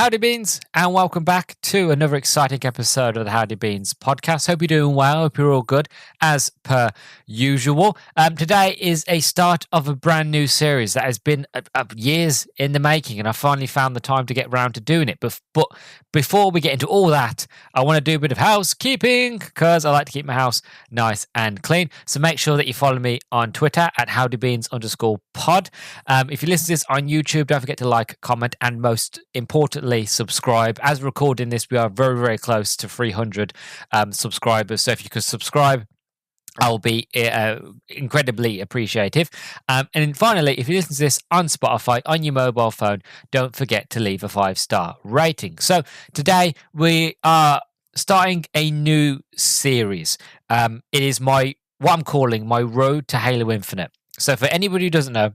Howdy Beans, and welcome back to another exciting episode of the Howdy Beans podcast. Hope you're doing well. Hope you're all good, as per usual. Today is a start of a brand new series that has been years in the making, and I finally found the time to get around to doing it. But before we get into all that, I want to do a bit of housekeeping because I like to keep my house nice and clean. So make sure that you follow me on Twitter at howdybeans_pod. If you listen to this on YouTube, don't forget to like, comment, and most importantly, subscribe. As we're recording this, we are very, very close to 300 subscribers. So if you could subscribe, I'll be incredibly appreciative. And then finally, if you listen to this on Spotify, on your mobile phone, don't forget to leave a 5-star rating. So today we are starting a new series. It is what I'm calling my Road to Halo Infinite. So for anybody who doesn't know,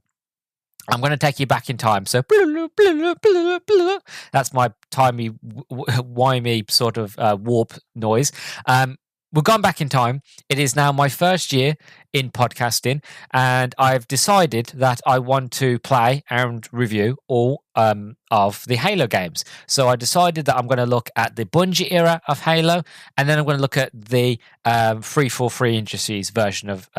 I'm going to take you back in time. So that's my timey-wimey sort of warp noise. We've gone back in time. It is now my first year in podcasting, and I've decided that I want to play and review all of the Halo games. So I decided that I'm going to look at the Bungie era of Halo, and then I'm going to look at the 343 Industries version of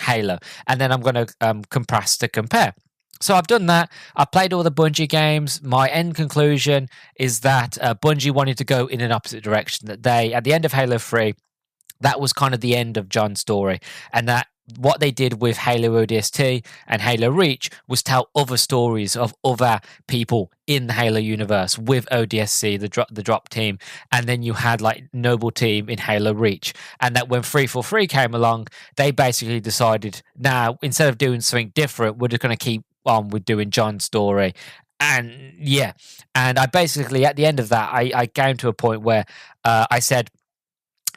Halo, and then I'm going to compress to compare. So I've done that. I've played all the Bungie games. My end conclusion is that Bungie wanted to go in an opposite direction. That they, at the end of Halo 3, that was kind of the end of John's story. And that what they did with Halo ODST and Halo Reach was tell other stories of other people in the Halo universe with ODSC, the drop team. And then you had like Noble Team in Halo Reach. And that when 343 came along, they basically decided, now, instead of doing something different, we're just going to keep on with doing John's story. And yeah, and I basically, at the end of that, I came to a point where I said,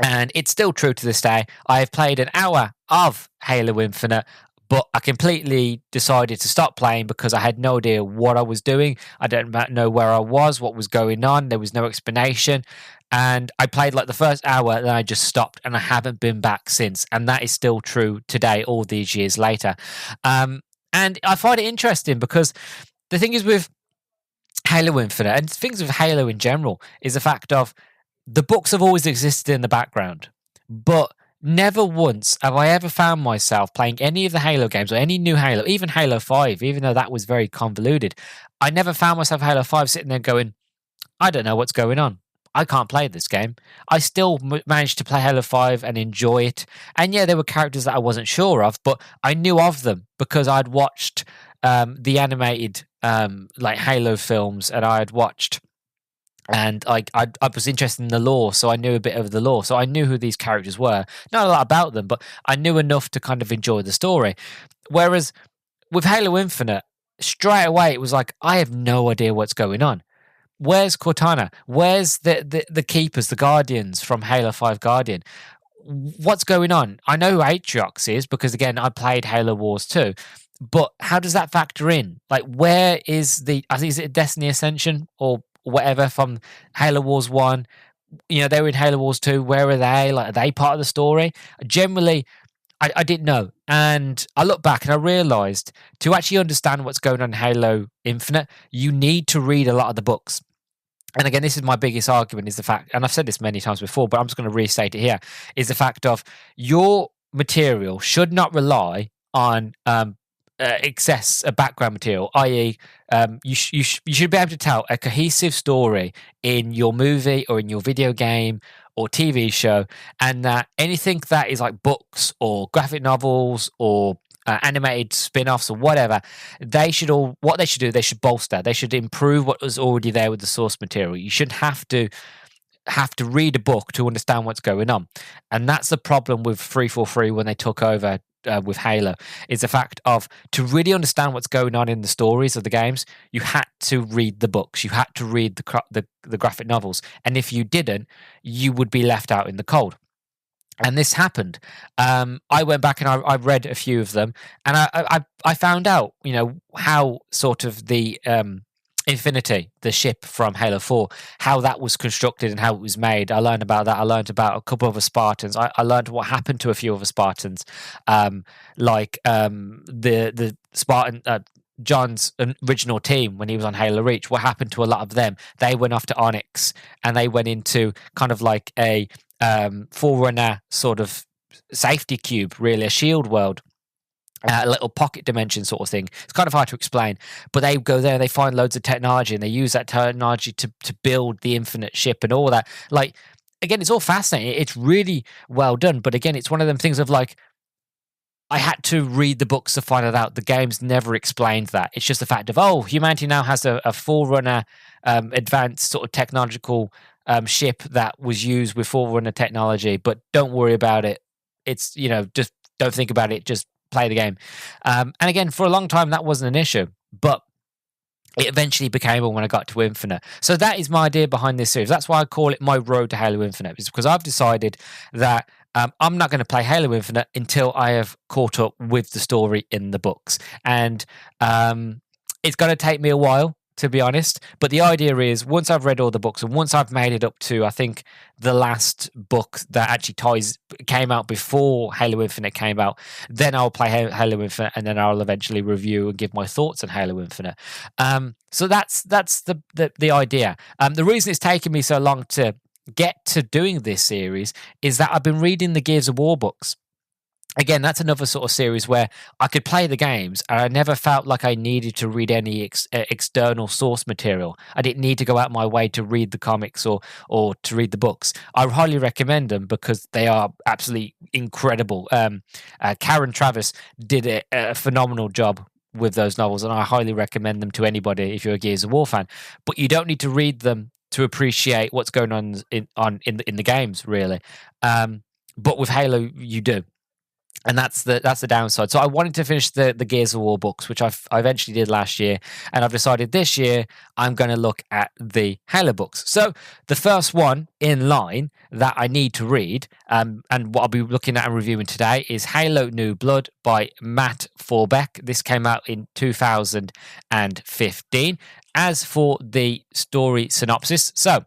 and it's still true to this day, I have played an hour of Halo Infinite, but I completely decided to stop playing because I had no idea what I was doing. I didn't know where I was, what was going on. There was no explanation. And I played like the first hour, then I just stopped, and I haven't been back since. And that is still true today, all these years later. And I find it interesting because the thing is with Halo Infinite, and things with Halo in general, is the fact of the books have always existed in the background, but never once have I ever found myself playing any of the Halo games or any new Halo, even Halo 5, even though that was very convoluted. I never found myself Halo 5 sitting there going, I don't know what's going on. I can't play this game. I still managed to play Halo 5 and enjoy it. And yeah, there were characters that I wasn't sure of, but I knew of them because I'd watched the animated like Halo films, and I had watched, and I was interested in the lore, so I knew a bit of the lore. So I knew who these characters were. Not a lot about them, but I knew enough to kind of enjoy the story. Whereas with Halo Infinite, straight away, it was like, I have no idea what's going on. Where's Cortana? Where's the Keepers, the Guardians from Halo 5 Guardian? What's going on? I know who Atriox is because, again, I played Halo Wars 2. But how does that factor in? Like, where is I think, is it Destiny Ascension or whatever from Halo Wars 1? You know, they were in Halo Wars 2. Where are they? Like, are they part of the story? Generally, I didn't know. And I look back and I realized to actually understand what's going on in Halo Infinite, you need to read a lot of the books. And again, this is my biggest argument, is the fact, and I've said this many times before, but I'm just going to restate it here, is the fact of your material should not rely on excess background material, i.e., you should be able to tell a cohesive story in your movie or in your video game or TV show, and that anything that is like books or graphic novels or animated spin-offs or whatever, they should bolster, they should improve what was already there with the source material. You shouldn't have to read a book to understand what's going on. And that's the problem with 343 when they took over with Halo, is the fact of, to really understand what's going on in the stories of the games, you had to read the books, you had to read the graphic novels, and if you didn't, you would be left out in the cold. And this happened. I went back and I read a few of them, and I found out, you know, how sort of the Infinity, the ship from Halo 4, how that was constructed and how it was made. I learned about that. I learned about a couple of the Spartans. I learned what happened to a few of the Spartans, like the Spartan, John's original team when he was on Halo Reach. What happened to a lot of them? They went off to Onyx, and they went into kind of like a Forerunner sort of safety cube, really, a shield world. A little pocket dimension sort of thing. It's kind of hard to explain, but they go there, they find loads of technology, and they use that technology to build the infinite ship and all that. Like, again, it's all fascinating. It's really well done, but again, it's one of them things of like, I had to read the books to find it out. The games never explained that. It's just the fact of, oh, humanity now has a Forerunner advanced sort of technological ship that was used with Forerunner technology, but don't worry about it. It's, just don't think about it. Just play the game. And again, for a long time, that wasn't an issue, but it eventually became one when I got to Infinite. So that is my idea behind this series. That's why I call it my road to Halo Infinite, is because I've decided that I'm not going to play Halo Infinite until I have caught up with the story in the books. And it's going to take me a while, to be honest. But the idea is, once I've read all the books and once I've made it up to, I think, the last book that actually came out before Halo Infinite came out, then I'll play Halo Infinite, and then I'll eventually review and give my thoughts on Halo Infinite. So that's the idea. The reason it's taken me so long to get to doing this series is that I've been reading the Gears of War books. Again, that's another sort of series where I could play the games and I never felt like I needed to read any external source material. I didn't need to go out my way to read the comics or to read the books. I highly recommend them because they are absolutely incredible. Karen Travis did a phenomenal job with those novels, and I highly recommend them to anybody if you're a Gears of War fan. But you don't need to read them to appreciate what's going on in the games, really. But with Halo, you do. And that's the downside. So I wanted to finish the Gears of War books, which I eventually did last year, and I've decided this year I'm going to look at the Halo books. So the first one in line that I need to read, and what I'll be looking at and reviewing today, is Halo New Blood by Matt Forbeck. This came out in 2015. As for the story synopsis, so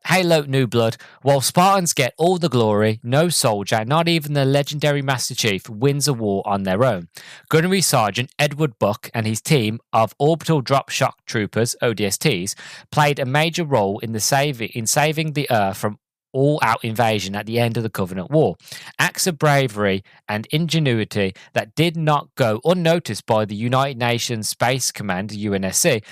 Halo New Blood. While Spartans get all the glory, no soldier, not even the legendary Master Chief, wins a war on their own. Gunnery Sergeant Edward Buck and his team of Orbital Drop Shock Troopers, ODSTs, played a major role in saving the Earth from all-out invasion at the end of the Covenant War. Acts of bravery and ingenuity that did not go unnoticed by the United Nations Space Command, UNSC.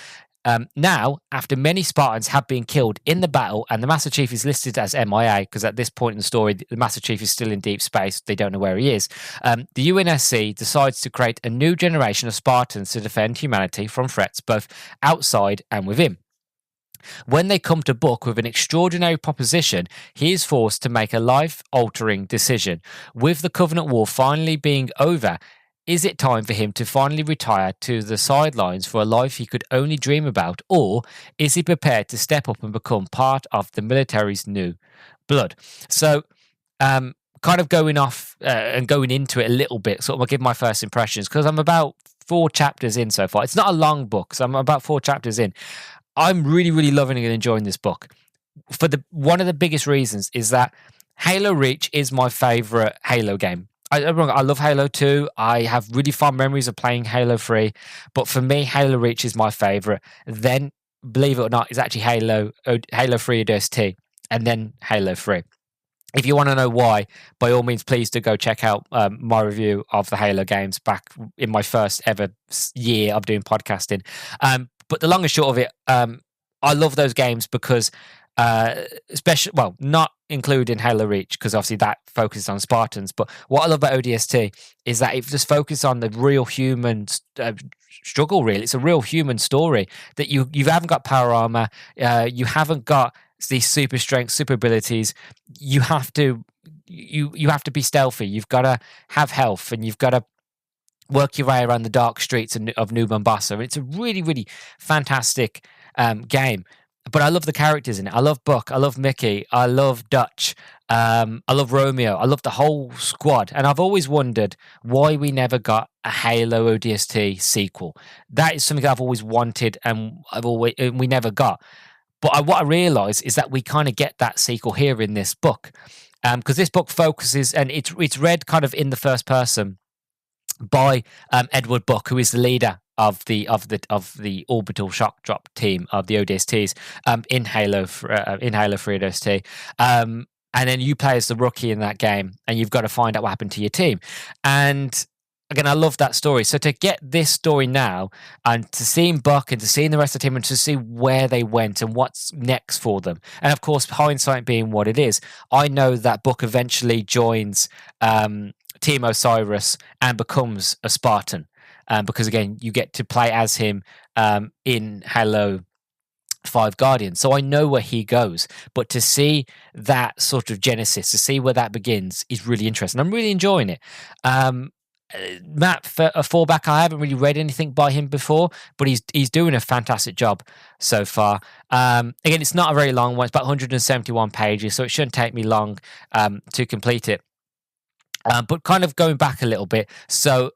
Now, after many Spartans have been killed in the battle, and the Master Chief is listed as MIA, because at this point in the story, the Master Chief is still in deep space. They don't know where he is. The UNSC decides to create a new generation of Spartans to defend humanity from threats both outside and within. When they come to Buck with an extraordinary proposition, he is forced to make a life-altering decision. With the Covenant War finally being over, is it time for him to finally retire to the sidelines for a life he could only dream about, or is he prepared to step up and become part of the military's new blood? So, kind of going off and going into it a little bit, sort of I'll give my first impressions, because I'm about 4 chapters in so far. It's not a long book, so I'm about 4 chapters in. I'm really, really loving and enjoying this book. One of the biggest reasons is that Halo Reach is my favorite Halo game. I love Halo 2. I have really fond memories of playing Halo 3. But for me, Halo Reach is my favorite. Then, believe it or not, it's actually Halo 3 ODST, and then Halo 3. If you want to know why, by all means, please do go check out my review of the Halo games back in my first ever year of doing podcasting. But the long and short of it, I love those games because, especially, well, not including Halo Reach, because obviously that focuses on Spartans. But what I love about ODST is that it just focuses on the real human struggle, really. It's a real human story that you haven't got power armor, you haven't got these super strength, super abilities. You have to be stealthy. You've got to have health, and you've got to work your way around the dark streets of New Mombasa. It's a really, really fantastic game. But I love the characters in it. I love Buck. I love Mickey. I love Dutch. I love Romeo. I love the whole squad. And I've always wondered why we never got a Halo ODST sequel. That is something I've always wanted, and we never got. But what I realise is that we kind of get that sequel here in this book, because this book focuses, and it's read kind of in the first person. by Edward Buck, who is the leader of the orbital shock drop team of the ODSTs in Halo 3 ODST. And then you play as the rookie in that game, and you've got to find out what happened to your team. And again, I love that story. So to get this story now, and to seeing Buck and to seeing the rest of the team, and to see where they went and what's next for them, and of course, hindsight being what it is, I know that Buck eventually joins Team Osiris and becomes a Spartan, because again, you get to play as him in Halo 5 Guardians. So I know where he goes, but to see that sort of genesis, to see where that begins, is really interesting. I'm really enjoying it. Matt, for a fallback, I haven't really read anything by him before, but he's doing a fantastic job so far. Again, it's not a very long one. It's about 171 pages, so it shouldn't take me long to complete it. But kind of going back a little bit, so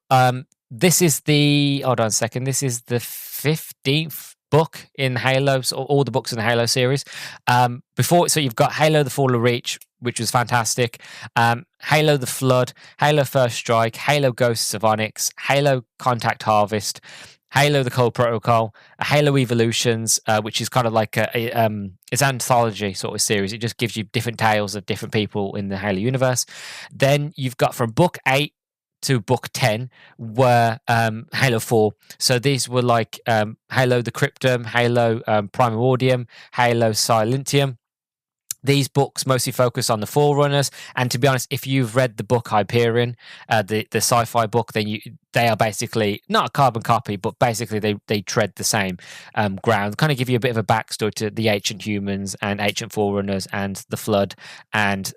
this is the 15th book in Halo, so all the books in the Halo series. So you've got Halo: The Fall of Reach, which was fantastic. Halo: The Flood, Halo: First Strike, Halo: Ghosts of Onyx, Halo: Contact Harvest, Halo: The Cold Protocol, Halo Evolutions, which is kind of like it's an anthology sort of series. It just gives you different tales of different people in the Halo universe. Then you've got from book 8 to book 10 were Halo 4. So these were like Halo the Cryptum, Halo Primordium, Halo Silentium. These books mostly focus on the Forerunners, and to be honest, if you've read the book Hyperion, the sci-fi book, then they are basically not a carbon copy, but basically they tread the same ground. Kind of give you a bit of a backstory to the ancient humans and ancient Forerunners and the Flood and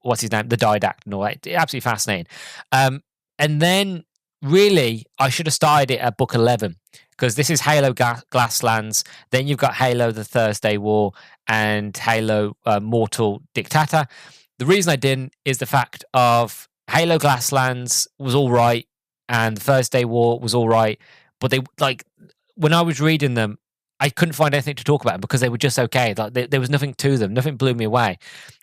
what's his name, the Didact and all that. Absolutely fascinating. And then really, I should have started it at book 11, because this is Halo Glasslands. Then you've got Halo: The Thursday War and Halo Mortal Dictator. The reason I didn't is the fact of Halo Glasslands was all right and the Thursday War was all right, but they, like, when I was reading them, I couldn't find anything to talk about because they were just okay. Like there was nothing to them. Nothing blew me away.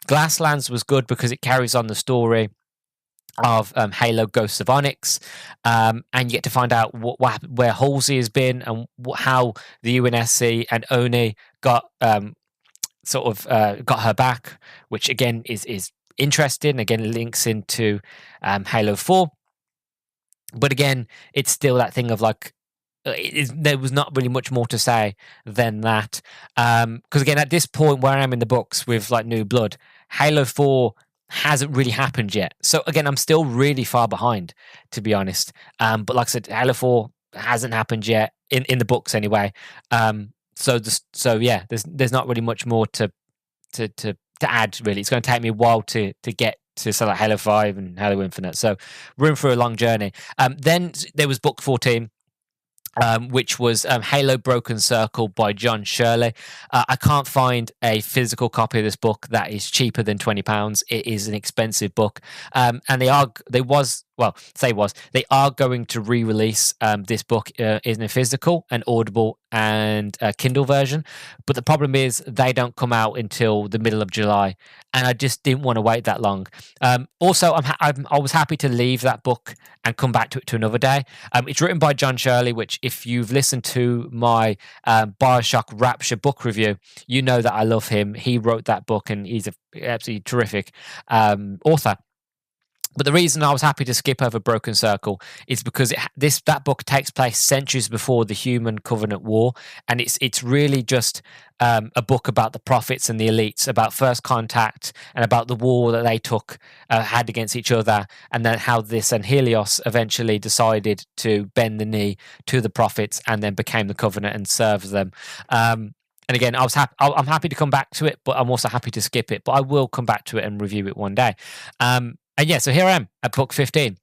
Glasslands was good because it carries on the story of Halo Ghosts of Onyx, and you get to find out where Halsey has been and how the UNSC and Oni got got her back, which again is interesting. Again, links into Halo 4, but again, it's still that thing of like, there was not really much more to say than that, because again, at this point where I am in the books with like New Blood, Halo 4 hasn't really happened yet. So again, I'm still really far behind, to be honest. But like I said, Halo 4 hasn't happened yet in the books anyway. So yeah, there's not really much more to add really. It's going to take me a while to get to sort of Halo 5 and Halo Infinite. So we're in for a long journey. Then there was book 14. Which was Halo Broken Circle by John Shirley. I can't find a physical copy of this book that is cheaper than £20. It is an expensive book, and they are going to re-release this book in a physical, an Audible, and a Kindle version. But the problem is they don't come out until the middle of July, and I just didn't want to wait that long. Also, I was happy to leave that book and come back to it to another day. It's written by John Shirley, which if you've listened to my Bioshock Rapture book review, you know that I love him. He wrote that book and he's an absolutely terrific author. But the reason I was happy to skip over Broken Circle is because that book takes place centuries before the Human Covenant War, and it's really just a book about the prophets and the elites, about First Contact, and about the war that they had against each other, and then how this and Helios eventually decided to bend the knee to the prophets, and then became the Covenant and served them. And again, I'm happy to come back to it, but I'm also happy to skip it. But I will come back to it and review it one day. And yeah, so here I am at book 15.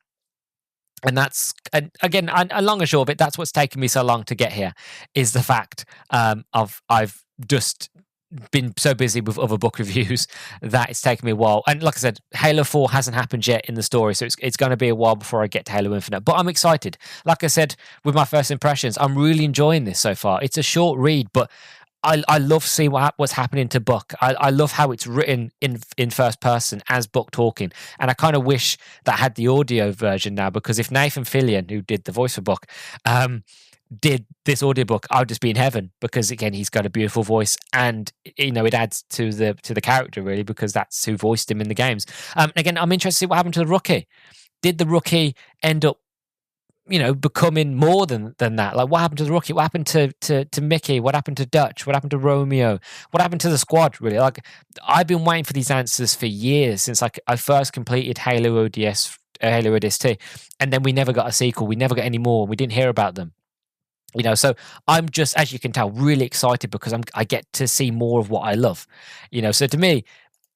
And that's, again, long and short of it, that's what's taken me so long to get here, is the fact of I've just been so busy with other book reviews that it's taken me a while. And like I said, Halo 4 hasn't happened yet in the story, so it's going to be a while before I get to Halo Infinite. But I'm excited. Like I said, with my first impressions, I'm really enjoying this so far. It's a short read, but I love seeing what's happening to Buck. I love how it's written in first person as Buck talking, and I kind of wish that I had the audio version now, because if Nathan Fillion, who did the voice for Buck, did this audiobook, I would just be in heaven, because again, he's got a beautiful voice, and it adds to the character really, because that's who voiced him in the games. Again, I'm interested to see what happened to the rookie. Did the rookie end up becoming more than that? Like, what happened to the rookie? What happened to Mickey? What happened to Dutch? What happened to Romeo? What happened to the squad, really? Like, I've been waiting for these answers for years, since I first completed Halo ODST, and then we never got a sequel. We never got any more. We didn't hear about them. So I'm just, as you can tell, really excited, because I get to see more of what I love. So to me,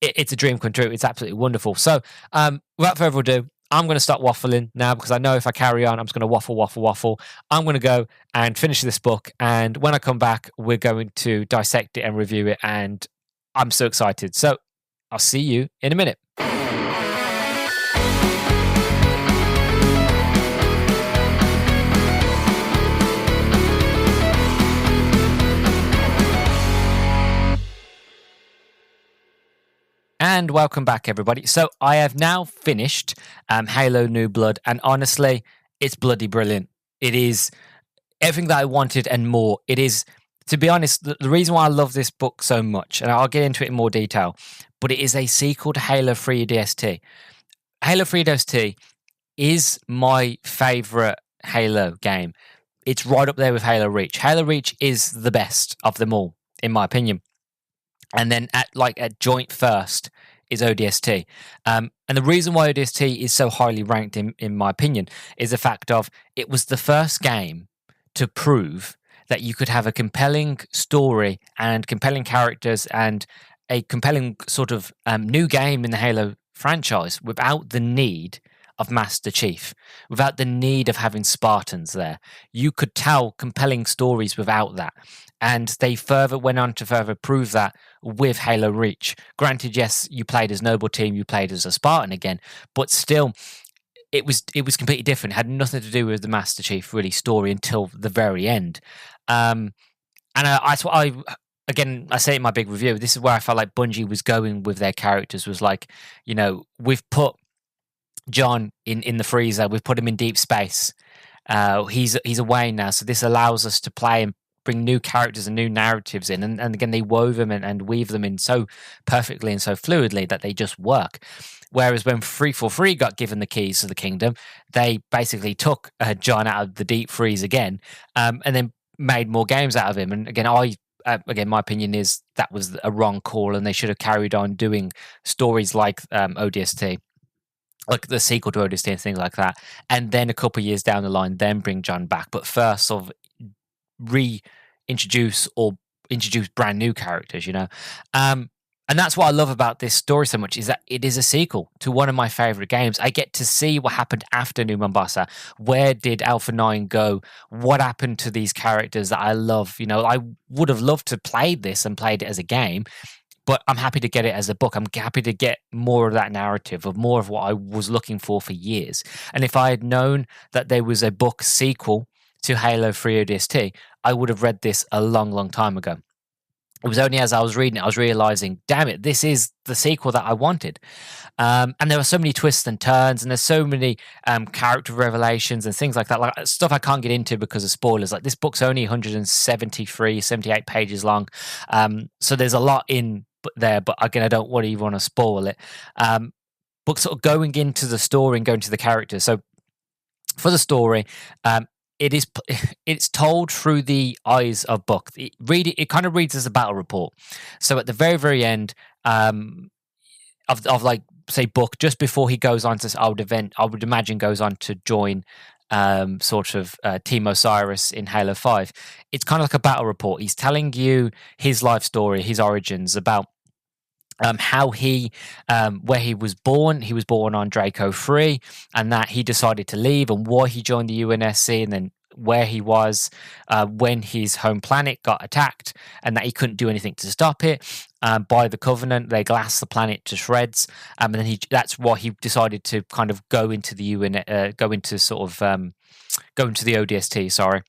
it's a dream come true. It's absolutely wonderful. So without further ado, I'm going to start waffling now, because I know if I carry on, I'm just going to waffle. I'm going to go and finish this book. And when I come back, we're going to dissect it and review it. And I'm so excited. So I'll see you in a minute. And welcome back, everybody. So I have now finished Halo New Blood, and honestly, it's bloody brilliant. It is everything that I wanted and more. It is, to be honest, the reason why I love this book so much, and I'll get into it in more detail, but it is a sequel to Halo 3 ODST. Halo 3 ODST is my favourite Halo game. It's right up there with Halo Reach. Halo Reach is the best of them all, in my opinion. And then at joint first is ODST. And the reason why ODST is so highly ranked, in my opinion, is the fact of it was the first game to prove that you could have a compelling story and compelling characters and a compelling sort of new game in the Halo franchise without the need of Master Chief, without the need of having Spartans there. You could tell compelling stories without that. And they went on to further prove that with Halo Reach. Granted, yes, you played as Noble Team, you played as a Spartan again, but still, it was completely different. It had nothing to do with the Master Chief really story until the very end. And I say it in my big review, this is where I felt like Bungie was going with their characters, was like, we've put John in the freezer, we've put him in deep space. He's away now, so this allows us to play and bring new characters and new narratives in, and again, they wove them and weave them in so perfectly and so fluidly that they just work. Whereas when 343 got given the keys to the kingdom, they basically took John out of the deep freeze again, and then made more games out of him. And again, my opinion is that was a wrong call, and they should have carried on doing stories like ODST, like the sequel to ODST and things like that, and then a couple of years down the line, then bring John back. But first, sort of introduce brand new characters, and that's what I love about this story so much, is that it is a sequel to one of my favorite games. I get to see what happened after New Mombasa. Where did Alpha 9 go? What happened to these characters that I love? I would have loved to play this and played it as a game, but I'm happy to get it as a book. I'm happy to get more of that narrative, of more of what I was looking for years. And if I had known that there was a book sequel to Halo 3 ODST, I would have read this a long, long time ago. It was only as I was reading it, I was realizing, damn it, this is the sequel that I wanted. And there are so many twists and turns, and there's so many character revelations and things like that, like stuff I can't get into because of spoilers. Like, this book's only 78 pages long. So there's a lot in there, but again, I don't even want to spoil it. But sort of going into the story and going to the characters. So for the story, it's told through the eyes of Buck. It kind of reads as a battle report. So at the very, very end of like, say, Buck, just before he goes on to, I would imagine goes on to join Team Osiris in Halo 5. It's kind of like a battle report. He's telling you his life story, his origins, about how where he was born. He was born on Draco 3, and that he decided to leave, and why he joined the UNSC, and then where he was when his home planet got attacked, and that he couldn't do anything to stop it. By the Covenant, they glassed the planet to shreds, and then that's why he decided to kind of go into the go into the ODST. Sorry.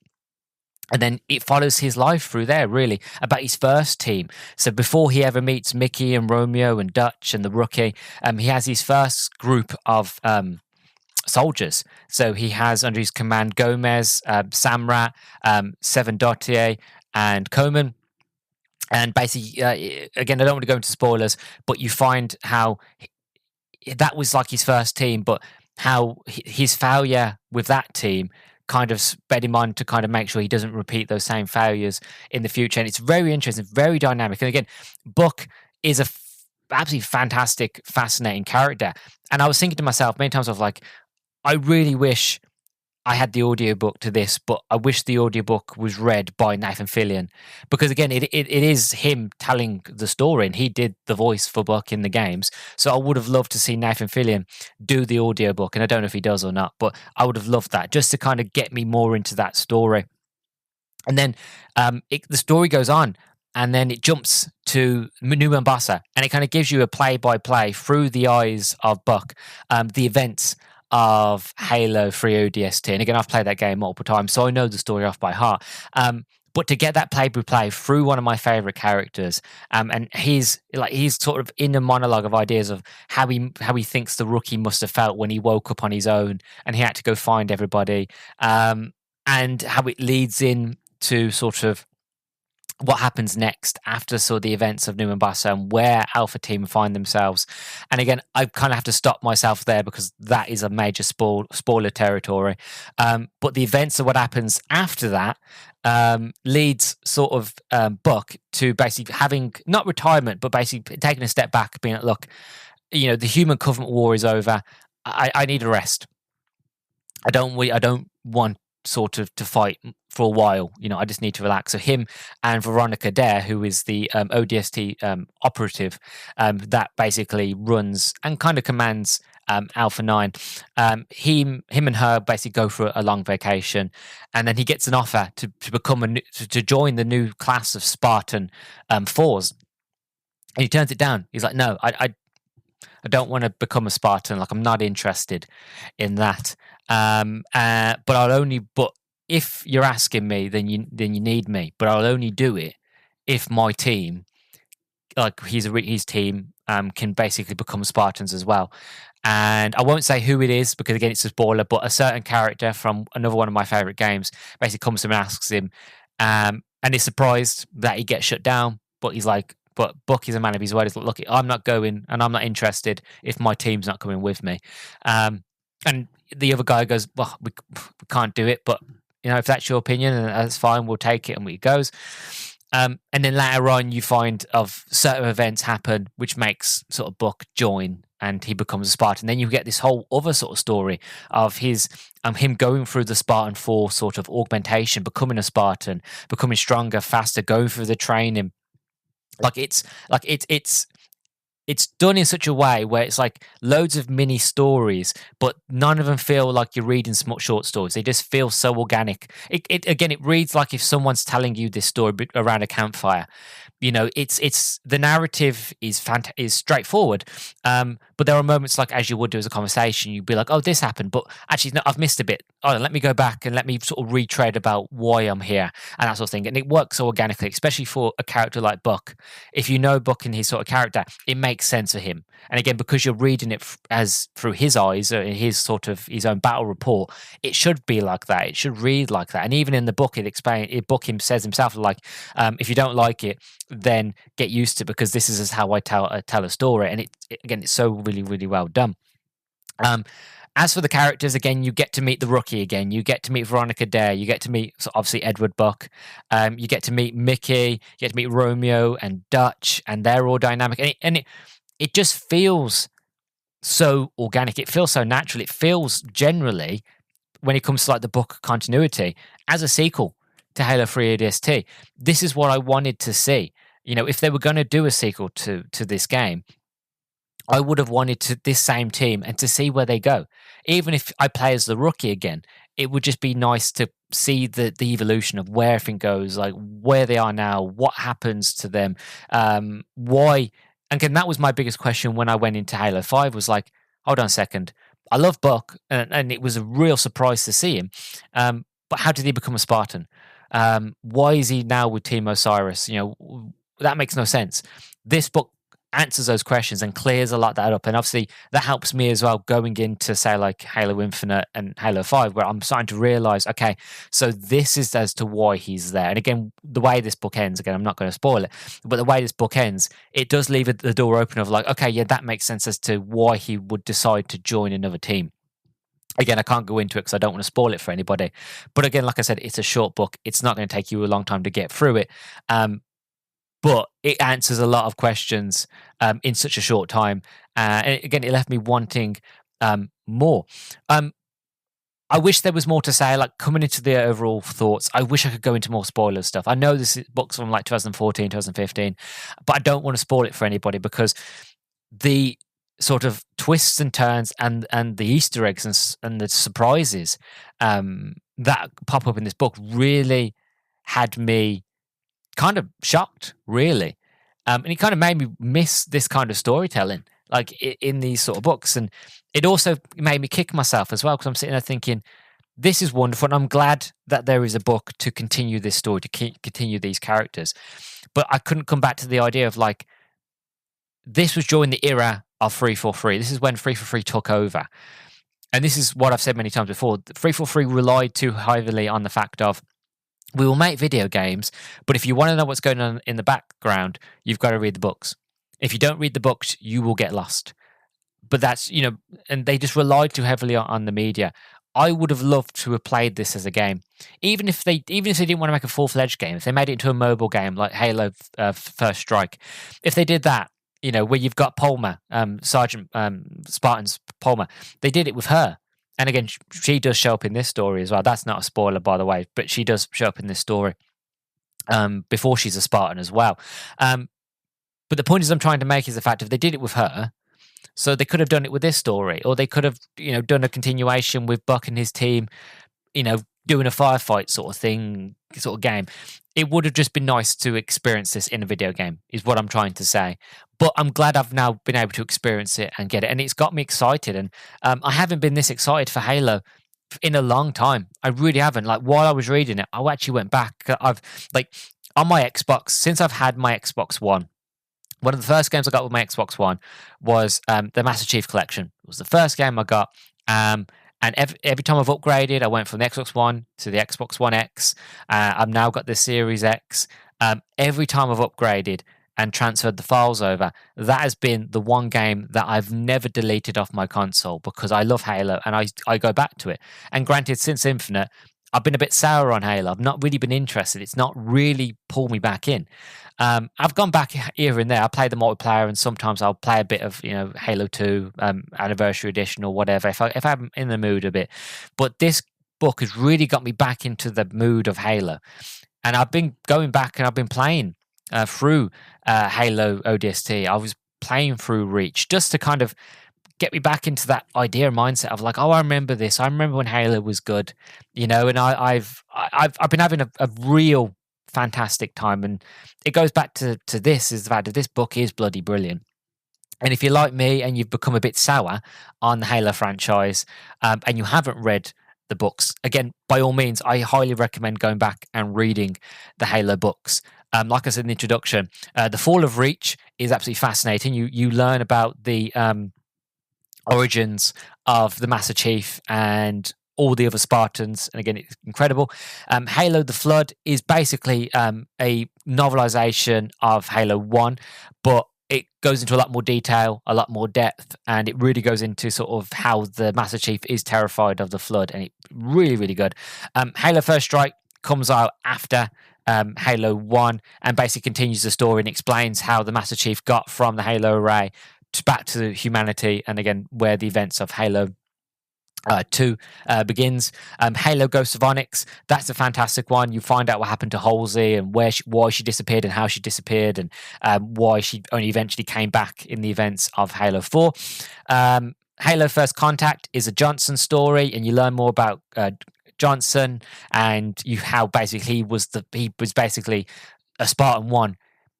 And then it follows his life through there, really, about his first team. So before he ever meets Mickey and Romeo and Dutch and the rookie, he has his first group of soldiers. So he has under his command Gomez, Samrat, Seven Dottier, and Coman. And basically, again, I don't want to go into spoilers, but you find how that was like his first team, but how his failure with that team kind of sped him on to kind of make sure he doesn't repeat those same failures in the future. And it's very interesting, very dynamic. And again, Buck is absolutely fantastic, fascinating character. And I was thinking to myself many times of like, I really wish I had the audiobook to this, but I wish the audiobook was read by Nathan Fillion, because again, it is him telling the story, and he did the voice for Buck in the games. So I would have loved to see Nathan Fillion do the audiobook, and I don't know if he does or not, but I would have loved that just to kind of get me more into that story. And then the story goes on, and then it jumps to New Mombasa, and it kind of gives you a play-by-play through the eyes of Buck, the events of Halo 3 ODST. And again, I've played that game multiple times, so I know the story off by heart. But to get that play-by-play through one of my favorite characters, and he's sort of in a monologue of ideas of how he thinks the rookie must have felt when he woke up on his own and he had to go find everybody, and how it leads in to sort of what happens next after the events of New Mombasa and where Alpha Team find themselves. And again, I kind of have to stop myself there because that is a major spoiler territory. But the events of what happens after that leads sort of Buck to basically having not retirement, but basically taking a step back, being like, look, the Human Covenant War is over. I need a rest. I don't want sort of to fight for a while. I just need to relax. So him and Veronica Dare, who is the ODST operative that basically runs and kind of commands Alpha 9, him and her basically go for a long vacation, and then he gets an offer to become to join the new class of Spartan 4s, and he turns it down. He's like, no, I don't want to become a Spartan. Like, I'm not interested in that. But if you're asking me, then you need me. But I'll only do it if my team, like his team, can basically become Spartans as well. And I won't say who it is because again, it's a spoiler. But a certain character from another one of my favorite games basically comes to him and asks him, and is surprised that he gets shut down. But he's like, but Buck is a man of his word. He's like, look, I'm not going and I'm not interested if my team's not coming with me. And the other guy goes, well, we can't do it, but if that's your opinion, and that's fine, we'll take it, and he goes. And then later on, you find of certain events happen, which makes sort of Buck join, and he becomes a Spartan. Then you get this whole other sort of story of him going through the Spartan 4 sort of augmentation, becoming a Spartan, becoming stronger, faster, going through the training. It's done in such a way where it's like loads of mini stories, but none of them feel like you're reading short stories. They just feel so organic. It reads like if someone's telling you this story around a campfire. It's the narrative is straightforward, but there are moments like as you would do as a conversation, you'd be like, oh, this happened, but actually no, I've missed a bit. Oh, let me go back and let me sort of retread about why I'm here and that sort of thing. And it works so organically, especially for a character like Buck. If you know Buck and his sort of character, it makes sense for him. And again, because you're reading it as through his eyes, or his sort of his own battle report, it should be like that. It should read like that. And even in the book, him says himself, like, if you don't like it, then get used to it, because this is how I tell a story. And it's so really, really well done. As for the characters, again, you get to meet the rookie again. You get to meet Veronica Dare. You get to meet, obviously, Edward Buck. You get to meet Mickey. You get to meet Romeo and Dutch, and they're all dynamic. And it just feels so organic. It feels so natural. It feels generally, when it comes to like the book continuity, as a sequel to Halo 3 ODST. This is what I wanted to see. If they were going to do a sequel to this game, I would have wanted this same team and to see where they go. Even if I play as the rookie again, it would just be nice to see the evolution of where everything goes, like where they are now, what happens to them, why. And again, that was my biggest question when I went into Halo 5 was like, hold on a second. I love Buck, and it was a real surprise to see him. But how did he become a Spartan? Why is he now with Team Osiris? That makes no sense. This book answers those questions and clears a lot of that up, and obviously that helps me as well going into, say, like Halo Infinite and Halo 5, where I'm starting to realize, okay, so this is as to why he's there. And again, the way this book ends, again, I'm not going to spoil it, but the way this book ends, it does leave the door open of like, okay, yeah, that makes sense as to why he would decide to join another team. Again, I can't go into it because I don't want to spoil it for anybody, but again, like I said, it's a short book. It's not going to take you a long time to get through it, but it answers a lot of questions in such a short time. And again, it left me wanting more. I wish there was more to say, like coming into the overall thoughts. I wish I could go into more spoiler stuff. I know this book's from like 2014, 2015, but I don't want to spoil it for anybody because the sort of twists and turns and the Easter eggs and the surprises that pop up in this book really had me kind of shocked, really. And it kind of made me miss this kind of storytelling, like in these sort of books. And it also made me kick myself as well, because I'm sitting there thinking, this is wonderful. And I'm glad that there is a book to continue this story, to continue these characters. But I couldn't come back to the idea of like, this was during the era of 343. This is when 343 took over. And this is what I've said many times before. 343 relied too heavily on the fact of, we will make video games, but if you want to know what's going on in the background, you've got to read the books. If you don't read the books, you will get lost. But that's, and they just relied too heavily on the media. I would have loved to have played this as a game, even if they didn't want to make a full-fledged game. If they made it into a mobile game like Halo First Strike, if they did that, where you've got Palmer, Sergeant Spartan's Palmer, they did it with her. And again, she does show up in this story as well. That's not a spoiler, by the way, but she does show up in this story before she's a Spartan as well. But the point is I'm trying to make is the fact if they did it with her, so they could have done it with this story, or they could have, done a continuation with Buck and his team, doing a firefight sort of game. It would have just been nice to experience this in a video game, is what I'm trying to say. But I'm glad I've now been able to experience it and get it. And it's got me excited. And I haven't been this excited for Halo in a long time. I really haven't. Like, while I was reading it, I actually went back. I've, like, on my Xbox, since I've had my Xbox One, one of the first games I got with my Xbox One was the Master Chief Collection. It was the first game I got. And every time I've upgraded, I went from the Xbox One to the Xbox One X. I've now got the Series X. Every time I've upgraded and transferred the files over, that has been the one game that I've never deleted off my console, because I love Halo and I go back to it. And granted, since Infinite, I've been a bit sour on Halo. I've not really been interested. It's not really pulled me back in. I've gone back here and there. I play the multiplayer, and sometimes I'll play a bit of Halo 2 Anniversary Edition or whatever if I'm in the mood a bit. But this book has really got me back into the mood of Halo, and I've been going back and I've been playing through Halo ODST. I was playing through Reach just to kind of get me back into that idea mindset of like, oh, I remember this. I remember when Halo was good, and I've been having a real fantastic time. And it goes back to this, is the fact that this book is bloody brilliant. And if you're like me and you've become a bit sour on the Halo franchise, and you haven't read the books, again, by all means, I highly recommend going back and reading the Halo books. Like I said in the introduction, The Fall of Reach is absolutely fascinating. You learn about the origins of the Master Chief and all the other Spartans, and again, it's incredible. Halo the Flood is basically a novelization of Halo 1, but it goes into a lot more detail, a lot more depth, and it really goes into sort of how the Master Chief is terrified of the Flood, and it's really, really good. Halo First Strike comes out after Halo 1 and basically continues the story and explains how the Master Chief got from the Halo array back to humanity, and again, where the events of Halo 2 begins. Halo Ghosts of Onyx, that's a fantastic one. You find out what happened to Halsey and why she disappeared and how she disappeared, and why she only eventually came back in the events of Halo 4. Halo First Contact is a Johnson story, and you learn more about Johnson and how basically he was basically a Spartan 1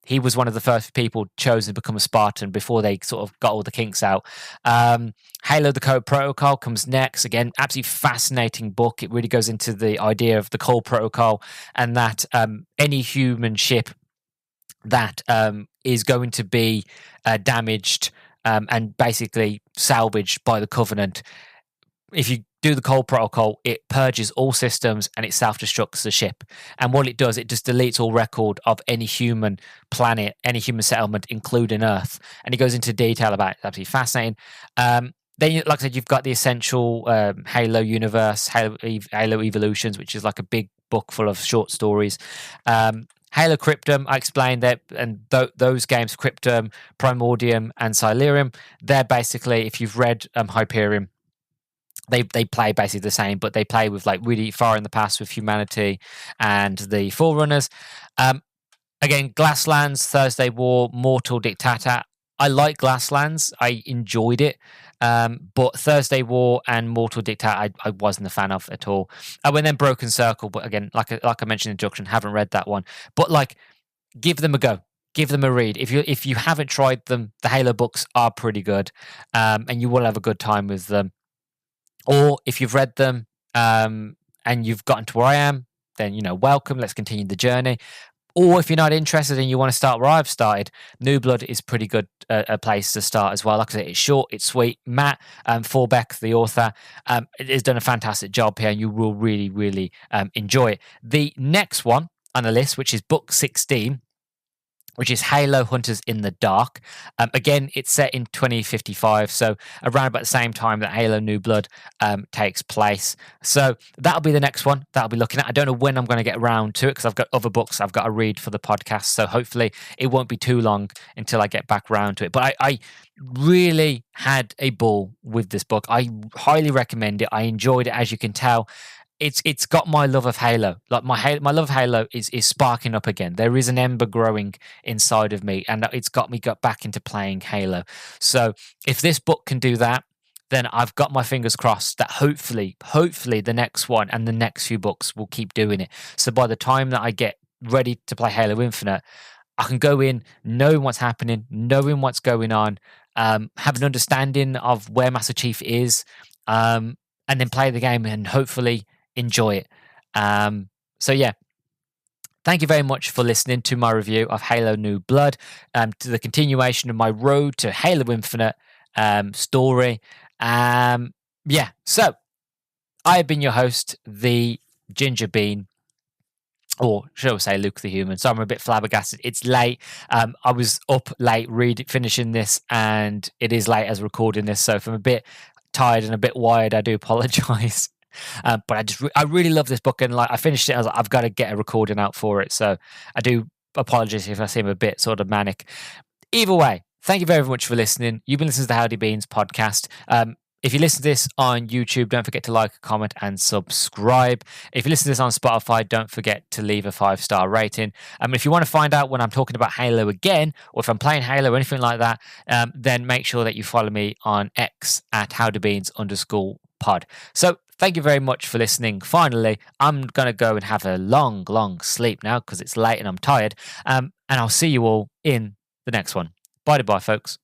He was one of the first people chosen to become a Spartan before they sort of got all the kinks out. Halo: The Code Protocol comes next. Again, absolutely fascinating book. It really goes into the idea of the Code Protocol, and that any human ship that is going to be damaged and basically salvaged by the Covenant, if you do the Cole Protocol, it purges all systems and it self-destructs the ship. And what it does, it just deletes all record of any human planet, any human settlement, including Earth. And it goes into detail about it. It's absolutely fascinating. Then, like I said, you've got the essential Halo universe, Halo Evolutions, which is like a big book full of short stories. Halo Cryptum, I explained that, and those games, Cryptum, Primordium, and Silurium, they're basically, if you've read Hyperion, they play basically the same, but they play with like really far in the past with humanity and the Forerunners. Again, Glasslands, Thursday War, Mortal Dictata. I like Glasslands. I enjoyed it. But Thursday War and Mortal Dictata, I wasn't a fan of at all. And then Broken Circle, but again, like I mentioned in the introduction, haven't read that one. But like, give them a go. Give them a read. If you haven't tried them, the Halo books are pretty good, and you will have a good time with them. Or if you've read them and you've gotten to where I am, then, welcome. Let's continue the journey. Or if you're not interested and you want to start where I've started, New Blood is pretty good a place to start as well. Like I said, it's short, it's sweet. Matt Forbeck, the author, has done a fantastic job here, and you will really, really enjoy it. The next one on the list, which is book 16, which is Halo Hunters in the Dark. Again, it's set in 2055, so around about the same time that Halo New Blood takes place. So that'll be the next one that I'll be looking at. I don't know when I'm going to get around to it because I've got other books I've got to read for the podcast, so hopefully it won't be too long until I get back around to it. But I really had a ball with this book. I highly recommend it. I enjoyed it, as you can tell. It's got my love of Halo. Like my love of Halo is sparking up again. There is an ember growing inside of me, and it's got me back into playing Halo. So if this book can do that, then I've got my fingers crossed that hopefully the next one and the next few books will keep doing it. So by the time that I get ready to play Halo Infinite, I can go in knowing what's happening, knowing what's going on, have an understanding of where Master Chief is, and then play the game and hopefully enjoy it. So yeah, thank you very much for listening to my review of Halo New Blood, to the continuation of my road to Halo Infinite story. So I have been your host, the Ginger Bean, or shall we say Luke the Human. So I'm a bit flabbergasted. It's late. I was up late finishing this, and it is late as recording this. So if I'm a bit tired and a bit wired, I do apologize. But I really love this book, and like I finished it, I was like, I've got to get a recording out for it. So I do apologize if I seem a bit sort of manic. Either way, thank you very much for listening. You've been listening to the Howdy Beans podcast. If you listen to this on YouTube, don't forget to like, comment, and subscribe. If you listen to this on Spotify, don't forget to leave a 5-star rating. If you want to find out when I'm talking about Halo again, or if I'm playing Halo or anything like that, then make sure that you follow me on X at howdybeans_pod. So thank you very much for listening. Finally, I'm going to go and have a long, long sleep now because it's late and I'm tired. And I'll see you all in the next one. Bye-bye, folks.